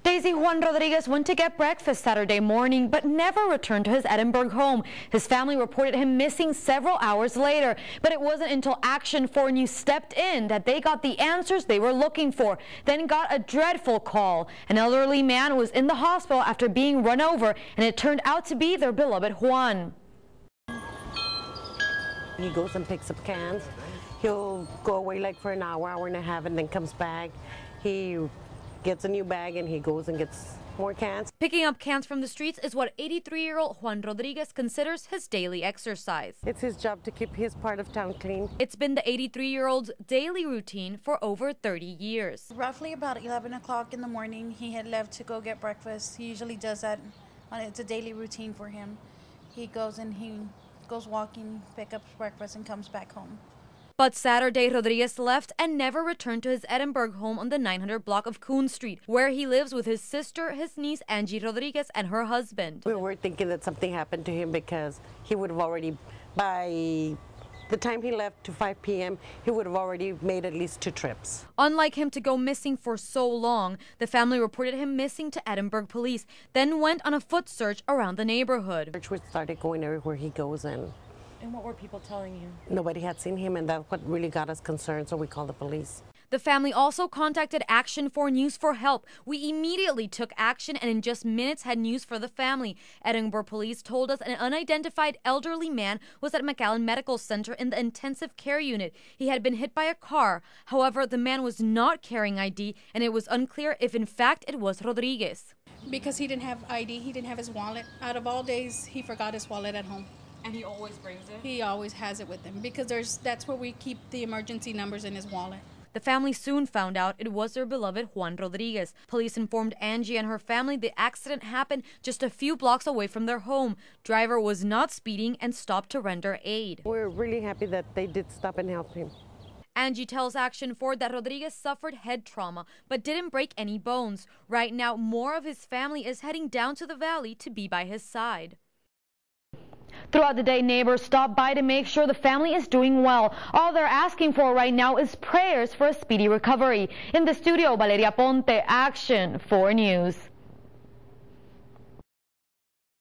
Daisy Juan Rodriguez went to get breakfast Saturday morning, but never returned to his Edinburg home. His family reported him missing several hours later, but it wasn't until Action 4 News stepped in that they got the answers they were looking for, then got a dreadful call. An elderly man was in the hospital after being run over, and it turned out to be their beloved Juan. He goes and picks up cans. He'll go away like for an hour, hour and a half, and then comes back. He gets a new bag and he goes and gets more cans. Picking up cans from the streets is what 83-year-old Juan Rodriguez considers his daily exercise. It's his job to keep his part of town clean. It's been the 83-year-old's daily routine for over 30 years. Roughly about 11 o'clock in the morning, he had left to go get breakfast. He usually does that. It's a daily routine for him. He goes and he goes walking, pick up breakfast, and comes back home. But Saturday, Rodriguez left and never returned to his Edinburg home on the 900 block of Coon Street, where he lives with his sister, his niece, Angie Rodriguez, and her husband. We were thinking that something happened to him because he would have already, by the time he left to 5 p.m., he would have already made at least 2 trips. Unlike him to go missing for so long, the family reported him missing to Edinburg police, then went on a foot search around the neighborhood. We started going everywhere he goes in. And what were people telling you? Nobody had seen him, and that's what really got us concerned, so we called the police. The family also contacted Action 4 News for help. We immediately took action and in just minutes had news for the family. Edinburgh police told us an unidentified elderly man was at McAllen Medical Center in the intensive care unit. He had been hit by a car. However, the man was not carrying ID, and it was unclear if in fact it was Rodriguez. Because he didn't have ID, he didn't have his wallet. Out of all days, he forgot his wallet at home. And he always brings it? He always has it with him because that's where we keep the emergency numbers in his wallet. The family soon found out it was their beloved Juan Rodriguez. Police informed Angie and her family the accident happened just a few blocks away from their home. Driver was not speeding and stopped to render aid. We're really happy that they did stop and help him. Angie tells Action 4 that Rodriguez suffered head trauma but didn't break any bones. Right now, more of his family is heading down to the valley to be by his side. Throughout the day, neighbors stop by to make sure the family is doing well. All they're asking for right now is prayers for a speedy recovery. In the studio, Valeria Ponte, Action 4 News.